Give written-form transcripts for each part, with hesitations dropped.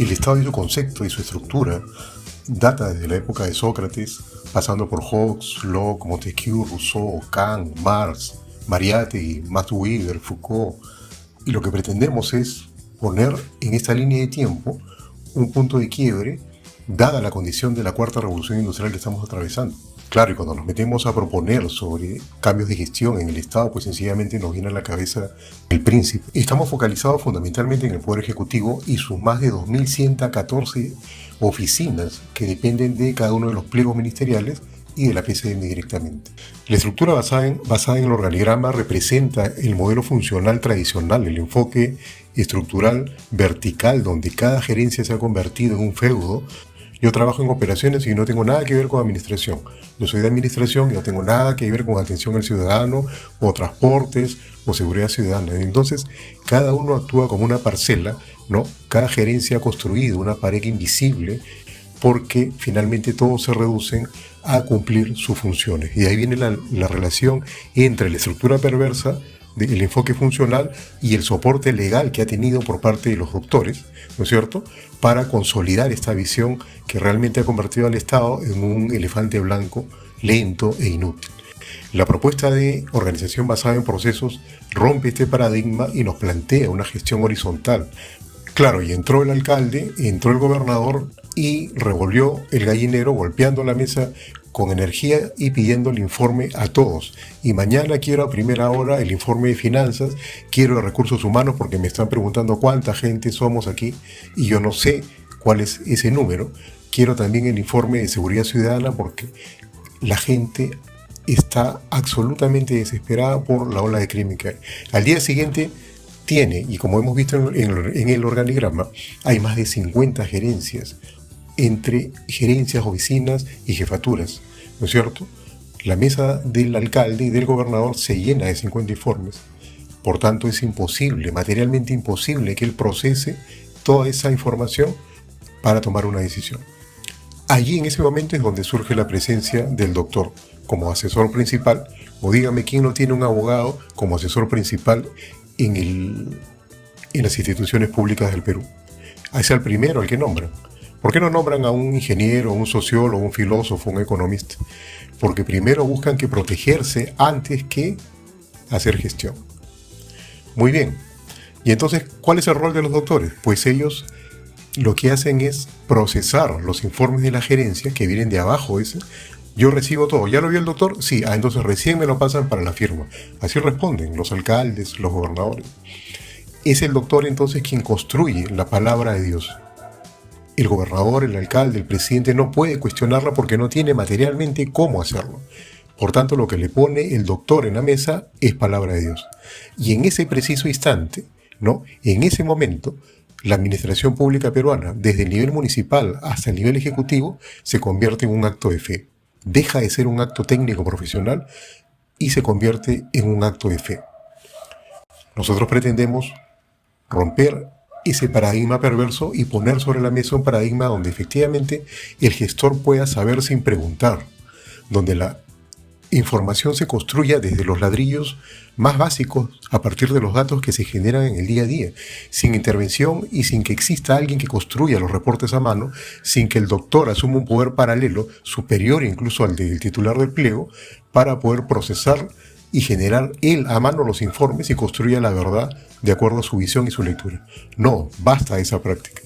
El Estado y su concepto y su estructura data desde la época de Sócrates, pasando por Hobbes, Locke, Montesquieu, Rousseau, Kant, Marx, Mariátegui, Max Weber, Foucault. Y lo que pretendemos es poner en esta línea de tiempo un punto de quiebre, dada la condición de la cuarta revolución industrial que estamos atravesando. Claro, y cuando nos metemos a proponer sobre cambios de gestión en el Estado, pues sencillamente nos viene a la cabeza el príncipe. Estamos focalizados fundamentalmente en el Poder Ejecutivo y sus más de 2.114 oficinas que dependen de cada uno de los pliegos ministeriales y de la PCM directamente. La estructura basada en el organigrama representa el modelo funcional tradicional, el enfoque estructural vertical, donde cada gerencia se ha convertido en un feudo. Yo trabajo en operaciones y no tengo nada que ver con administración. Yo soy de administración y no tengo nada que ver con atención al ciudadano, o transportes, o seguridad ciudadana. Entonces, cada uno actúa como una parcela, ¿no? Cada gerencia ha construido una pared invisible porque finalmente todos se reducen a cumplir sus funciones. Y ahí viene la relación entre la estructura perversa, el enfoque funcional y el soporte legal que ha tenido por parte de los doctores, ¿no es cierto?, para consolidar esta visión que realmente ha convertido al Estado en un elefante blanco, lento e inútil. La propuesta de organización basada en procesos rompe este paradigma y nos plantea una gestión horizontal. Claro, y entró el alcalde, entró el gobernador y revolvió el gallinero golpeando la mesa con energía y pidiendo el informe a todos. Y mañana quiero a primera hora el informe de finanzas, quiero de recursos humanos porque me están preguntando cuánta gente somos aquí y yo no sé cuál es ese número. Quiero también el informe de seguridad ciudadana porque la gente está absolutamente desesperada por la ola de crimen que hay. Al día siguiente tiene, y como hemos visto en el organigrama, hay más de 50 gerencias, entre gerencias, oficinas y jefaturas, ¿no es cierto? La mesa del alcalde y del gobernador se llena de 50 informes. Por tanto, es imposible, materialmente imposible, que él procese toda esa información para tomar una decisión. Allí, en ese momento, es donde surge la presencia del doctor como asesor principal, o dígame quién no tiene un abogado como asesor principal en las instituciones públicas del Perú. Es el primero al que nombran. ¿Por qué no nombran a un ingeniero, un sociólogo, un filósofo, un economista? Porque primero buscan que protegerse antes que hacer gestión. Muy bien. Y entonces, ¿cuál es el rol de los doctores? Pues ellos lo que hacen es procesar los informes de la gerencia que vienen de abajo. Yo recibo todo. ¿Ya lo vio el doctor? Sí. Entonces recién me lo pasan para la firma. Así responden los alcaldes, los gobernadores. Es el doctor entonces quien construye la palabra de Dios. El gobernador, el alcalde, el presidente no puede cuestionarla porque no tiene materialmente cómo hacerlo. Por tanto, lo que le pone el doctor en la mesa es palabra de Dios. Y en ese preciso instante, ¿no?, en ese momento, la administración pública peruana, desde el nivel municipal hasta el nivel ejecutivo, se convierte en un acto de fe. Deja de ser un acto técnico profesional y se convierte en un acto de fe. Nosotros pretendemos romper ese paradigma perverso y poner sobre la mesa un paradigma donde efectivamente el gestor pueda saber sin preguntar, donde la información se construya desde los ladrillos más básicos a partir de los datos que se generan en el día a día, sin intervención y sin que exista alguien que construya los reportes a mano, sin que el doctor asuma un poder paralelo, superior incluso al del titular del pliego, para poder procesar y generar él a mano los informes y construya la verdad de acuerdo a su visión y su lectura. No, basta esa práctica.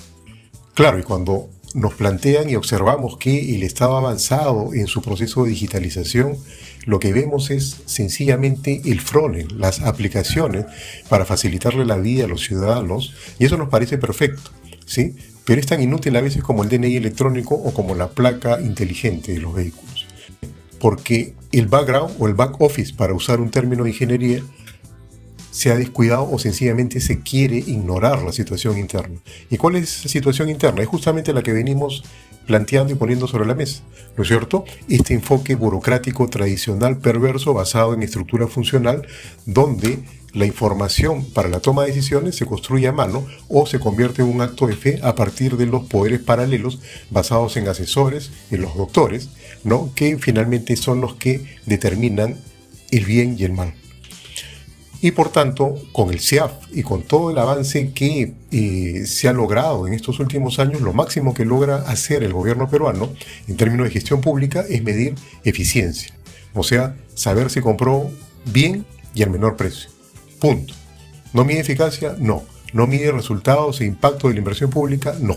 Claro, y cuando nos plantean y observamos que el Estado ha avanzado en su proceso de digitalización, lo que vemos es sencillamente el frontend, las aplicaciones para facilitarle la vida a los ciudadanos, y eso nos parece perfecto, ¿sí? Pero es tan inútil a veces como el DNI electrónico o como la placa inteligente de los vehículos. Porque el background o el back office, para usar un término de ingeniería, se ha descuidado o sencillamente se quiere ignorar la situación interna. ¿Y cuál es esa situación interna? Es justamente la que venimos planteando y poniendo sobre la mesa, ¿no es cierto? Este enfoque burocrático tradicional perverso basado en estructura funcional, donde la información para la toma de decisiones se construye a mano o se convierte en un acto de fe a partir de los poderes paralelos basados en asesores, en los doctores, ¿no?, que finalmente son los que determinan el bien y el mal. Y por tanto, con el CIAF y con todo el avance que se ha logrado en estos últimos años, lo máximo que logra hacer el gobierno peruano en términos de gestión pública es medir eficiencia. O sea, saber si compró bien y al menor precio. Punto. ¿No mide eficacia? No. ¿No mide resultados e impacto de la inversión pública? No.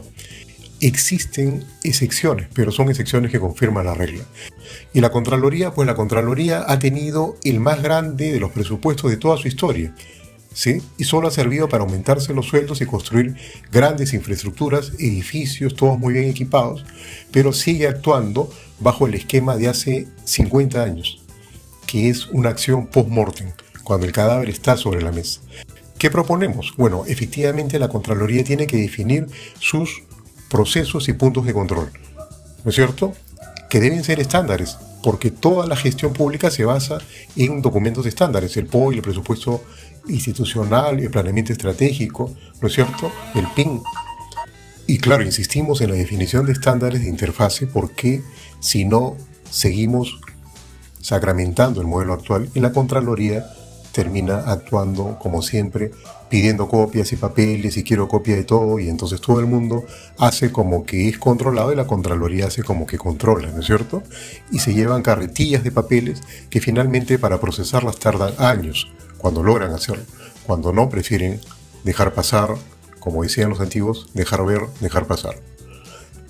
Existen excepciones, pero son excepciones que confirman la regla. Y la Contraloría, pues la Contraloría ha tenido el más grande de los presupuestos de toda su historia, ¿sí? Y solo ha servido para aumentarse los sueldos y construir grandes infraestructuras, edificios, todos muy bien equipados, pero sigue actuando bajo el esquema de hace 50 años, que es una acción post-mortem, cuando el cadáver está sobre la mesa. ¿Qué proponemos? Bueno, efectivamente la Contraloría tiene que definir sus procesos y puntos de control, ¿no es cierto? Que deben ser estándares, porque toda la gestión pública se basa en documentos estándares, el POI, el presupuesto institucional, el planeamiento estratégico, ¿no es cierto? El PIN. Y claro, insistimos en la definición de estándares de interfase porque si no seguimos sacramentando el modelo actual y la Contraloría termina actuando como siempre, pidiendo copias y papeles y quiero copia de todo, y entonces todo el mundo hace como que es controlado y la Contraloría hace como que controla, ¿no es cierto? Y se llevan carretillas de papeles que finalmente para procesarlas tardan años cuando logran hacerlo. Cuando no, prefieren dejar pasar, como decían los antiguos, dejar ver, dejar pasar.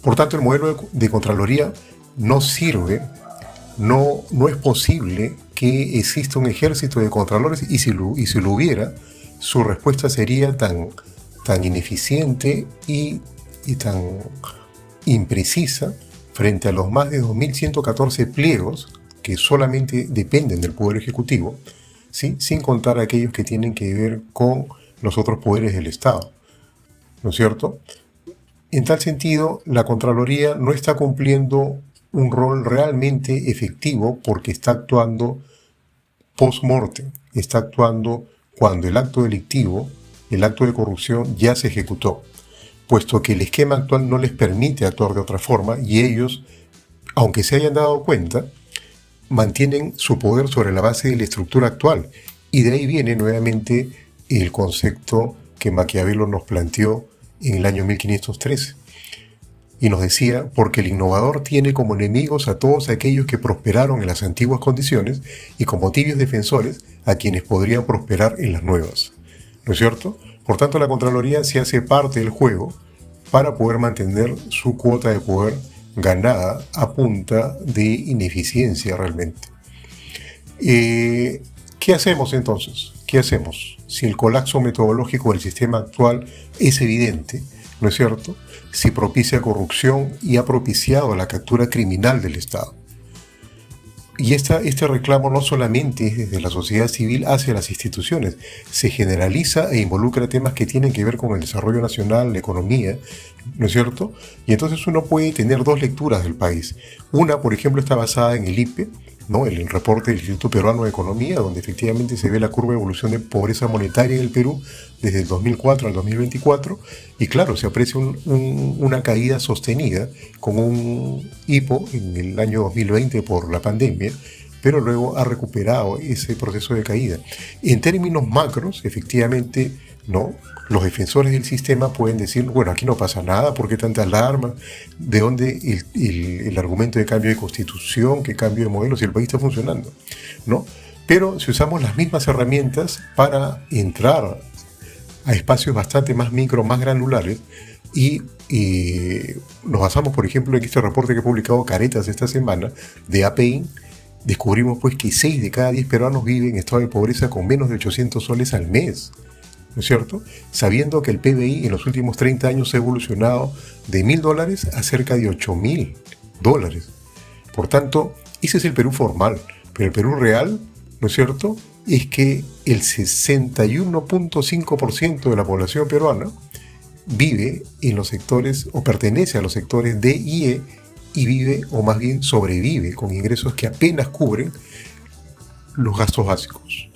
Por tanto, el modelo de Contraloría no sirve, no es posible que exista un ejército de contralores y si lo hubiera, su respuesta sería tan ineficiente y tan imprecisa frente a los más de 2.114 pliegos que solamente dependen del Poder Ejecutivo, ¿sí? Sin contar aquellos que tienen que ver con los otros poderes del Estado, ¿no es cierto? En tal sentido, la Contraloría no está cumpliendo un rol realmente efectivo porque está actuando post-mortem, está actuando cuando el acto delictivo, el acto de corrupción ya se ejecutó, puesto que el esquema actual no les permite actuar de otra forma y ellos, aunque se hayan dado cuenta, mantienen su poder sobre la base de la estructura actual. Y de ahí viene nuevamente el concepto que Maquiavelo nos planteó en el año 1513. Y nos decía, porque el innovador tiene como enemigos a todos aquellos que prosperaron en las antiguas condiciones y como tibios defensores a quienes podrían prosperar en las nuevas. ¿No es cierto? Por tanto, la Contraloría se hace parte del juego para poder mantener su cuota de poder ganada a punta de ineficiencia realmente. ¿Qué hacemos entonces? ¿Qué hacemos? Si el colapso metodológico del sistema actual es evidente, ¿no es cierto?, si propicia corrupción y ha propiciado la captura criminal del Estado. Y este reclamo no solamente es desde la sociedad civil hacia las instituciones, se generaliza e involucra temas que tienen que ver con el desarrollo nacional, la economía, ¿no es cierto? Y entonces uno puede tener dos lecturas del país. Una, por ejemplo, está basada en el IPE, ¿no? El reporte del Instituto Peruano de Economía, donde efectivamente se ve la curva de evolución de pobreza monetaria en el Perú desde el 2004 al 2024, y claro, se aprecia una caída sostenida con un hipo en el año 2020 por la pandemia, pero luego ha recuperado ese proceso de caída. En términos macros, efectivamente, ¿no?, los defensores del sistema pueden decir, bueno, aquí no pasa nada, ¿por qué tanta alarma? ¿De dónde el argumento de cambio de constitución, que cambio de modelo, si el país está funcionando? ¿No? Pero si usamos las mismas herramientas para entrar a espacios bastante más micro, más granulares, y nos basamos, por ejemplo, en este reporte que ha publicado Caretas esta semana, de API, descubrimos pues que 6 de cada 10 peruanos viven en estado de pobreza con menos de 800 soles al mes, ¿no es cierto? Sabiendo que el PBI en los últimos 30 años ha evolucionado de $1.000 a cerca de $8.000. Por tanto, ese es el Perú formal, pero el Perú real, ¿no es cierto?, es que el 61.5% de la población peruana vive en los sectores, o pertenece a los sectores D y E, y vive, o más bien sobrevive, con ingresos que apenas cubren los gastos básicos.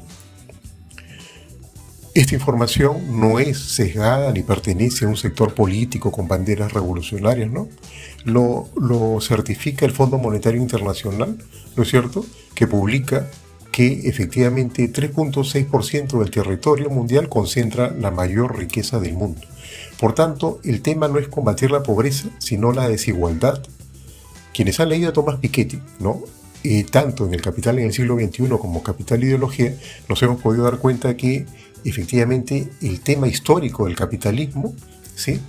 Esta información no es sesgada ni pertenece a un sector político con banderas revolucionarias, ¿no? Lo certifica el Fondo Monetario Internacional, ¿no es cierto?, que publica que efectivamente 3.6% del territorio mundial concentra la mayor riqueza del mundo. Por tanto, el tema no es combatir la pobreza, sino la desigualdad. Quienes han leído a Thomas Piketty, ¿no? Tanto en El Capital en el siglo XXI como Capital e Ideología, nos hemos podido dar cuenta que efectivamente el tema histórico del capitalismo, ¿sí?,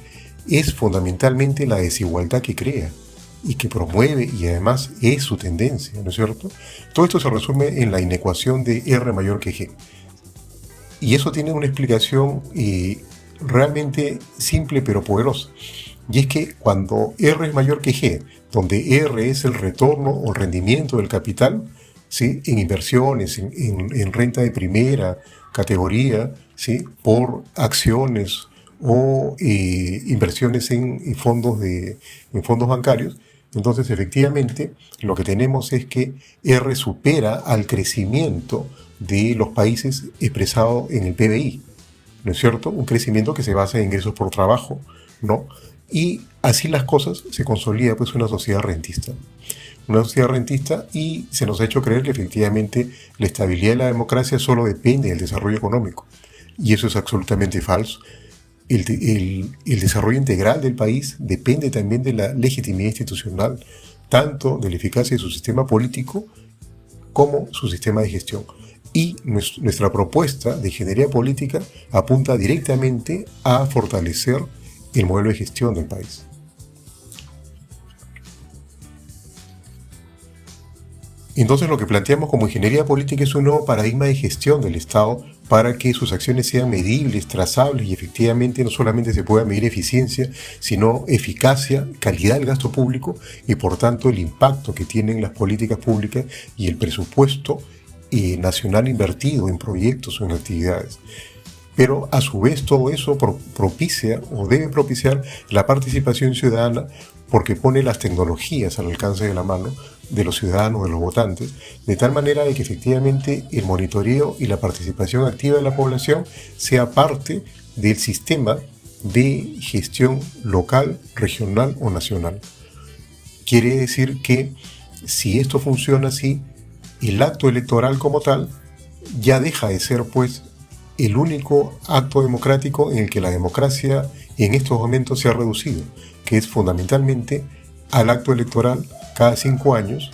es fundamentalmente la desigualdad que crea y que promueve, y además es su tendencia, ¿no es cierto? Todo esto se resume en la inecuación de R mayor que G. Y eso tiene una explicación realmente simple pero poderosa. Y es que cuando R es mayor que G, donde R es el retorno o rendimiento del capital, ¿sí?, en inversiones, en renta de primera categoría, ¿sí?, por acciones o inversiones en fondos bancarios, entonces efectivamente lo que tenemos es que R supera al crecimiento de los países expresado en el PBI, ¿no es cierto? Un crecimiento que se basa en ingresos por trabajo, ¿no? Y así las cosas se consolida pues una sociedad rentista. Una sociedad rentista, y se nos ha hecho creer que efectivamente la estabilidad de la democracia solo depende del desarrollo económico. Y eso es absolutamente falso. El desarrollo integral del país depende también de la legitimidad institucional, tanto de la eficacia de su sistema político como su sistema de gestión. Y nuestra propuesta de ingeniería política apunta directamente a fortalecer el modelo de gestión del país. Entonces lo que planteamos como ingeniería política es un nuevo paradigma de gestión del Estado para que sus acciones sean medibles, trazables y efectivamente no solamente se pueda medir eficiencia, sino eficacia, calidad del gasto público y por tanto el impacto que tienen las políticas públicas y el presupuesto nacional invertido en proyectos o en actividades. Pero a su vez todo eso propicia o debe propiciar la participación ciudadana porque pone las tecnologías al alcance de la mano de los ciudadanos, de los votantes, de tal manera de que efectivamente el monitoreo y la participación activa de la población sea parte del sistema de gestión local, regional o nacional. Quiere decir que si esto funciona así, el acto electoral como tal ya deja de ser pues el único acto democrático en el que la democracia en estos momentos se ha reducido, que es fundamentalmente al acto electoral cada 5 años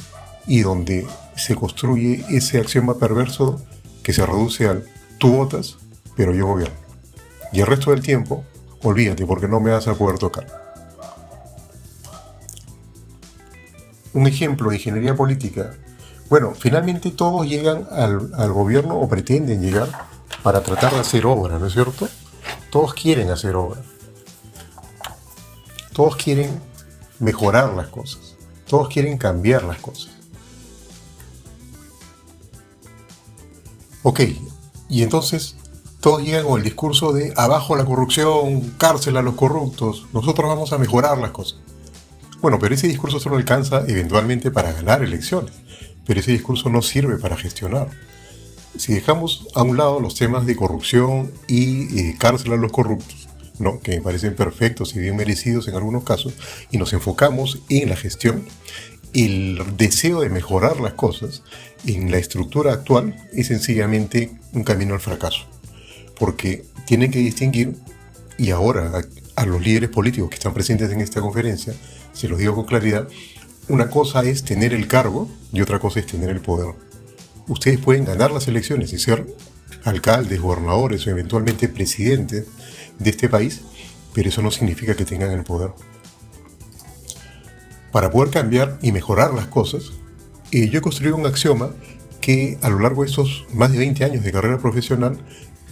y donde se construye ese axioma perverso que se reduce al tú votas, pero yo gobierno. Y el resto del tiempo, olvídate porque no me vas a poder tocar. Un ejemplo de ingeniería política. Bueno, finalmente todos llegan al gobierno o pretenden llegar para tratar de hacer obra, ¿no es cierto? Todos quieren hacer obra. Todos quieren mejorar las cosas. Todos quieren cambiar las cosas. Ok, y entonces todos llegan con el discurso de abajo la corrupción, cárcel a los corruptos, nosotros vamos a mejorar las cosas. Bueno, pero ese discurso solo alcanza eventualmente para ganar elecciones, pero ese discurso no sirve para gestionar. Si dejamos a un lado los temas de corrupción y cárcel a los corruptos, ¿no?, que me parecen perfectos y bien merecidos en algunos casos, y nos enfocamos en la gestión, el deseo de mejorar las cosas en la estructura actual es sencillamente un camino al fracaso. Porque tienen que distinguir, y ahora a los líderes políticos que están presentes en esta conferencia, se los digo con claridad, una cosa es tener el cargo y otra cosa es tener el poder. Ustedes pueden ganar las elecciones y ser alcaldes, gobernadores o eventualmente presidentes de este país, pero eso no significa que tengan el poder. Para poder cambiar y mejorar las cosas, yo he construido un axioma que a lo largo de estos más de 20 años de carrera profesional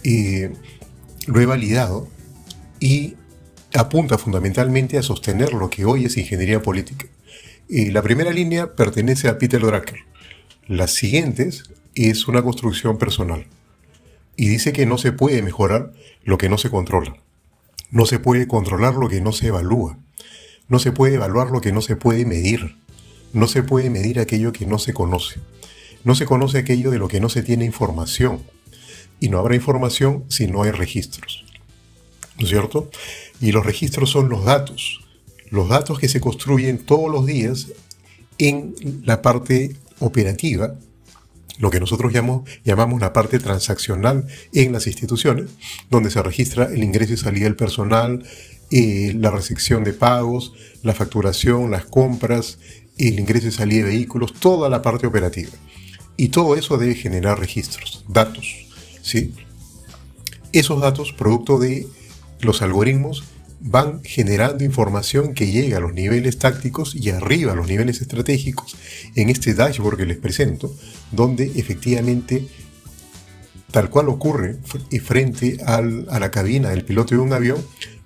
lo he validado y apunta fundamentalmente a sostener lo que hoy es ingeniería política. La primera línea pertenece a Peter Drucker. Las siguientes es una construcción personal. Y dice que no se puede mejorar lo que no se controla. No se puede controlar lo que no se evalúa. No se puede evaluar lo que no se puede medir. No se puede medir aquello que no se conoce. No se conoce aquello de lo que no se tiene información. Y no habrá información si no hay registros. ¿No es cierto? Y los registros son los datos. Los datos que se construyen todos los días en la parte operativa lo que nosotros llamamos la parte transaccional en las instituciones, donde se registra el ingreso y salida del personal, la recepción de pagos, la facturación, las compras, el ingreso y salida de vehículos, toda la parte operativa. Y todo eso debe generar registros, datos, ¿sí? Esos datos, producto de los algoritmos, van generando información que llega a los niveles tácticos y arriba a los niveles estratégicos en este dashboard que les presento, donde efectivamente, tal cual ocurre frente a la cabina del piloto de un avión,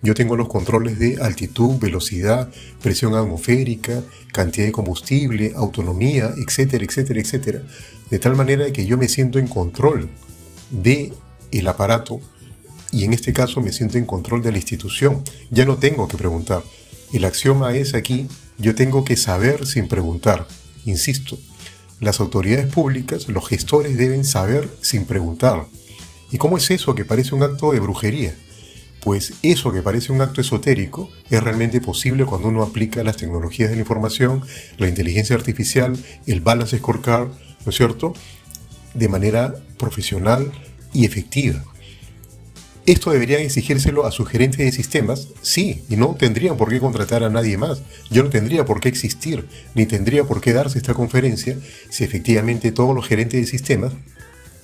yo tengo los controles de altitud, velocidad, presión atmosférica, cantidad de combustible, autonomía, etcétera, etcétera, etcétera, de tal manera que yo me siento en control del aparato. Y en este caso me siento en control de la institución. Ya no tengo que preguntar. El axioma es aquí, yo tengo que saber sin preguntar. Insisto, las autoridades públicas, los gestores deben saber sin preguntar. ¿Y cómo es eso que parece un acto de brujería? Pues eso que parece un acto esotérico es realmente posible cuando uno aplica las tecnologías de la información, la inteligencia artificial, el balance scorecard, ¿no es cierto?, de manera profesional y efectiva. ¿Esto deberían exigírselo a sus gerentes de sistemas? Sí, y no tendrían por qué contratar a nadie más. Yo no tendría por qué existir, ni tendría por qué darse esta conferencia si efectivamente todos los gerentes de sistemas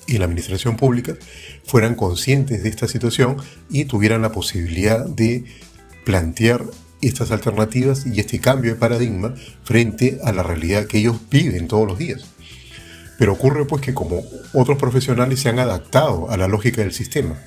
y la administración pública fueran conscientes de esta situación y tuvieran la posibilidad de plantear estas alternativas y este cambio de paradigma frente a la realidad que ellos viven todos los días. Pero ocurre pues que como otros profesionales se han adaptado a la lógica del sistema,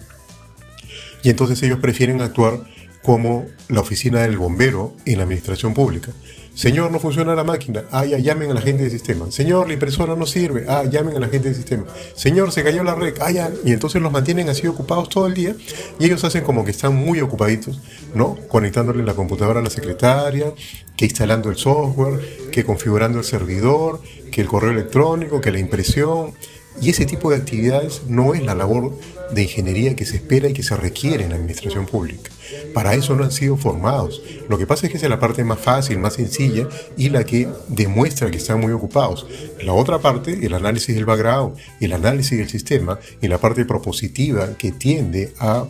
y entonces ellos prefieren actuar como la oficina del bombero en la administración pública. Señor, no funciona la máquina. Ya llamen a la gente del sistema. Señor, la impresora no sirve. Llamen a la gente del sistema. Señor, se cayó la red. Ya. Y entonces los mantienen así ocupados todo el día y ellos hacen como que están muy ocupaditos, ¿no? Conectándole la computadora a la secretaria, que instalando el software, que configurando el servidor, que el correo electrónico, que la impresión. Y ese tipo de actividades no es la labor de ingeniería que se espera y que se requiere en la administración pública. Para eso no han sido formados. Lo que pasa es que esa es la parte más fácil, más sencilla y la que demuestra que están muy ocupados. La otra parte, el análisis del background, el análisis del sistema y la parte propositiva que tiende a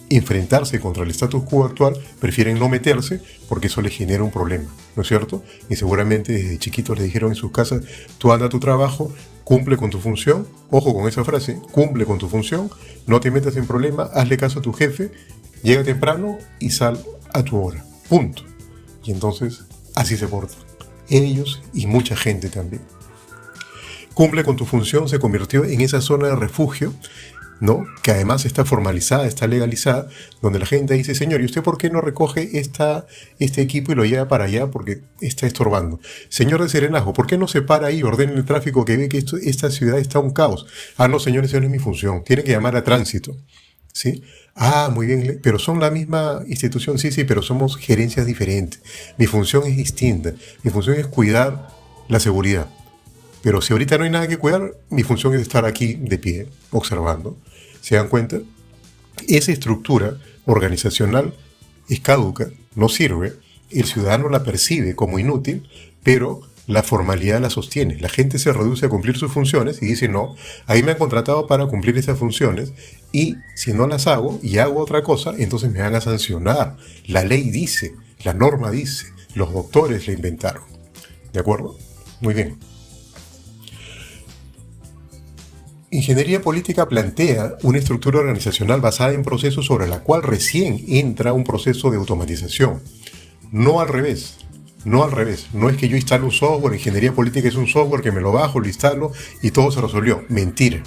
enfrentarse contra el status quo actual, prefieren no meterse porque eso les genera un problema, ¿no es cierto? Y seguramente desde chiquitos les dijeron en sus casas, tú anda a tu trabajo, cumple con tu función, ojo con esa frase, cumple con tu función, no te metas en problema, hazle caso a tu jefe, llega temprano y sal a tu hora, punto. Y entonces así se portan ellos y mucha gente también. Cumple con tu función se convirtió en esa zona de refugio, ¿no? Que además está formalizada, está legalizada, donde la gente dice, señor, ¿y usted por qué no recoge este equipo y lo lleva para allá porque está estorbando? Señor de Serenajo, ¿por qué no se para ahí y ordena el tráfico que ve que esta ciudad está un caos? No, señor, esa no es mi función, tiene que llamar a tránsito, ¿sí? Muy bien, pero son la misma institución, sí, pero somos gerencias diferentes. Mi función es distinta, mi función es cuidar la seguridad. Pero si ahorita no hay nada que cuidar, mi función es estar aquí de pie, observando. ¿Se dan cuenta? Esa estructura organizacional es caduca, no sirve, el ciudadano la percibe como inútil, pero la formalidad la sostiene. La gente se reduce a cumplir sus funciones y dice, no, ahí me han contratado para cumplir esas funciones y si no las hago y hago otra cosa, entonces me van a sancionar. La ley dice, la norma dice, los doctores la inventaron. ¿De acuerdo? Muy bien. Ingeniería política plantea una estructura organizacional basada en procesos sobre la cual recién entra un proceso de automatización. No al revés. No es que yo instale un software, ingeniería política es un software que me lo bajo, lo instalo y todo se resolvió. Mentira.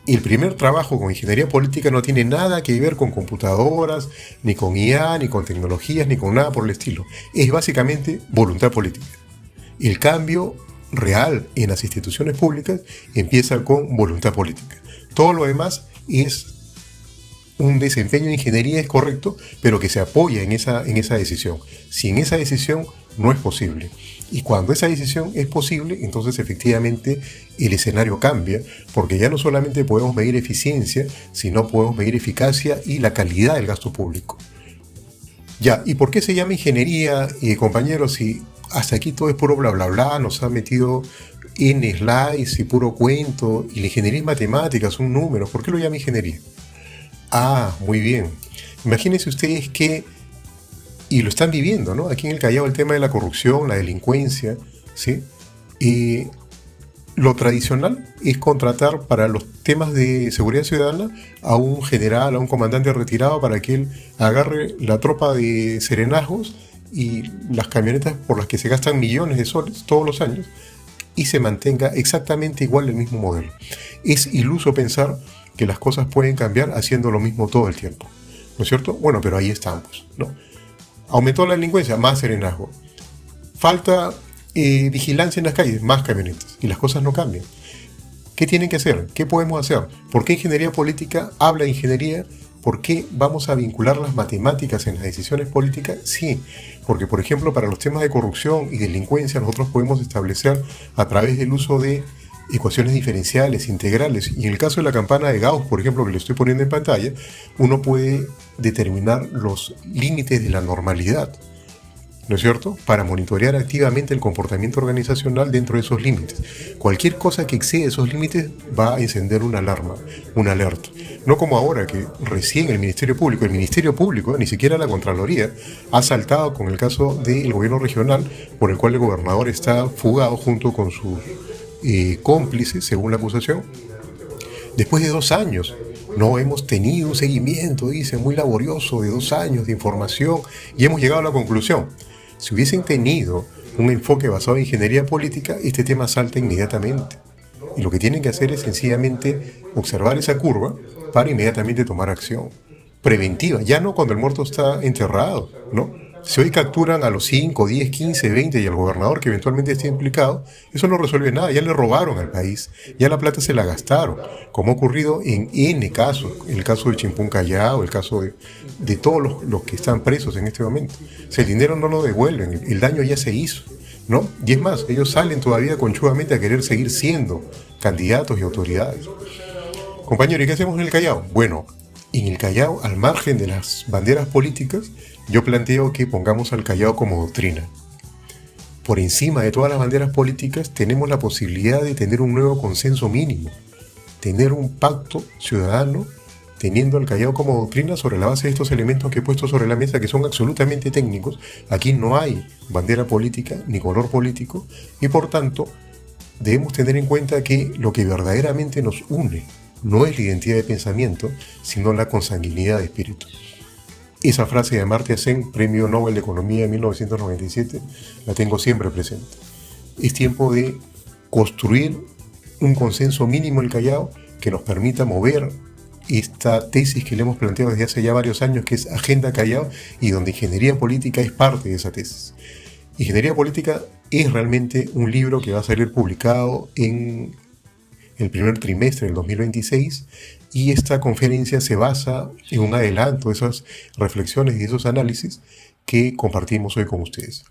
El primer trabajo con ingeniería política no tiene nada que ver con computadoras, ni con IA, ni con tecnologías, ni con nada por el estilo. Es básicamente voluntad política. El cambio real en las instituciones públicas empieza con voluntad política. Todo lo demás es un desempeño de ingeniería, es correcto, pero que se apoya en esa decisión. Sin esa decisión no es posible. Y cuando esa decisión es posible, entonces efectivamente el escenario cambia, porque ya no solamente podemos medir eficiencia, sino podemos medir eficacia y la calidad del gasto público. ¿Y por qué se llama ingeniería, compañeros? Si hasta aquí todo es puro bla bla bla, nos ha metido N slides y puro cuento, y la ingeniería es matemática, son números. ¿Por qué lo llama ingeniería? Ah, muy bien. Imagínense ustedes que, y lo están viviendo, ¿no? Aquí en el Callao el tema de la corrupción, la delincuencia, ¿sí? Y lo tradicional es contratar para los temas de seguridad ciudadana a un general, a un comandante retirado para que él agarre la tropa de serenazgos y las camionetas por las que se gastan millones de soles todos los años y se mantenga exactamente igual el mismo modelo. Es iluso pensar que las cosas pueden cambiar haciendo lo mismo todo el tiempo, ¿no es cierto? Bueno, pero ahí estamos, ¿no? Aumentó la delincuencia, más serenazgo. Falta vigilancia en las calles, más camionetas. Y las cosas no cambian. ¿Qué tienen que hacer? ¿Qué podemos hacer? ¿Por qué ingeniería política habla de ingeniería? ¿Por qué vamos a vincular las matemáticas en las decisiones políticas? Sí, porque por ejemplo para los temas de corrupción y delincuencia nosotros podemos establecer a través del uso de ecuaciones diferenciales, integrales, y en el caso de la campana de Gauss, por ejemplo, que le estoy poniendo en pantalla, uno puede determinar los límites de la normalidad, ¿no es cierto?, para monitorear activamente el comportamiento organizacional dentro de esos límites. Cualquier cosa que excede esos límites va a encender una alarma, una alerta. No como ahora que recién el Ministerio Público, ni siquiera la Contraloría, ha saltado con el caso del gobierno regional, por el cual el gobernador está fugado junto con sus cómplices, según la acusación, después de 2 años. No hemos tenido un seguimiento, dice, muy laborioso de 2 años de información y hemos llegado a la conclusión. Si hubiesen tenido un enfoque basado en ingeniería política, este tema salta inmediatamente. Y lo que tienen que hacer es sencillamente observar esa curva para inmediatamente tomar acción preventiva, ya no cuando el muerto está enterrado, ¿no? Si hoy capturan a los 5, 10, 15, 20 y al gobernador que eventualmente esté implicado, eso no resuelve nada, ya le robaron al país, ya la plata se la gastaron, como ha ocurrido en N casos, el caso de Chimpún Callao, el caso de todos los que están presos en este momento. Si el dinero no lo devuelven, el daño ya se hizo, ¿no? Y es más, ellos salen todavía conchudamente a querer seguir siendo candidatos y autoridades. Compañero, ¿y qué hacemos en el Callao? Bueno, en el Callao, al margen de las banderas políticas, yo planteo que pongamos al Callao como doctrina. Por encima de todas las banderas políticas, tenemos la posibilidad de tener un nuevo consenso mínimo, tener un pacto ciudadano, teniendo al Callao como doctrina sobre la base de estos elementos que he puesto sobre la mesa, que son absolutamente técnicos. Aquí no hay bandera política ni color político, y por tanto, debemos tener en cuenta que lo que verdaderamente nos une no es la identidad de pensamiento, sino la consanguinidad de espíritu. Esa frase de Amartya Sen, Premio Nobel de Economía de 1997, la tengo siempre presente. Es tiempo de construir un consenso mínimo en el Callao que nos permita mover esta tesis que le hemos planteado desde hace ya varios años, que es Agenda Callao, y donde ingeniería política es parte de esa tesis. Ingeniería política es realmente un libro que va a salir publicado en el primer trimestre del 2026, y esta conferencia se basa en un adelanto de esas reflexiones y esos análisis que compartimos hoy con ustedes.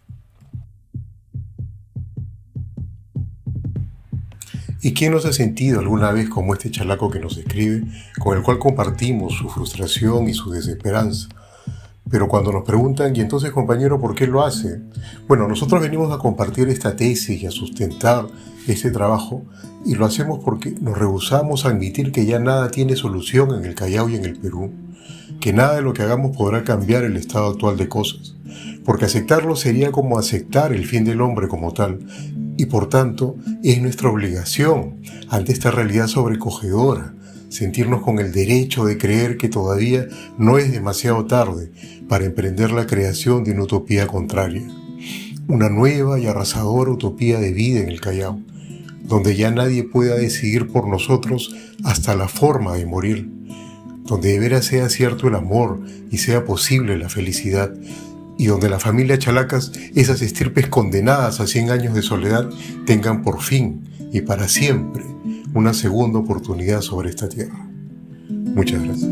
¿Y quién nos ha sentido alguna vez como este chalaco que nos escribe, con el cual compartimos su frustración y su desesperanza? Pero cuando nos preguntan, ¿y entonces, compañero, por qué lo hace? Bueno, nosotros venimos a compartir esta tesis y a sustentar este trabajo, y lo hacemos porque nos rehusamos a admitir que ya nada tiene solución en el Callao y en el Perú, que nada de lo que hagamos podrá cambiar el estado actual de cosas, porque aceptarlo sería como aceptar el fin del hombre como tal, y por tanto es nuestra obligación ante esta realidad sobrecogedora, sentirnos con el derecho de creer que todavía no es demasiado tarde para emprender la creación de una utopía contraria, una nueva y arrasadora utopía de vida en el Callao, donde ya nadie pueda decidir por nosotros hasta la forma de morir, donde de veras sea cierto el amor y sea posible la felicidad, y donde la familia Chalacas, esas estirpes condenadas a 100 años de soledad, tengan por fin y para siempre una segunda oportunidad sobre esta tierra. Muchas gracias.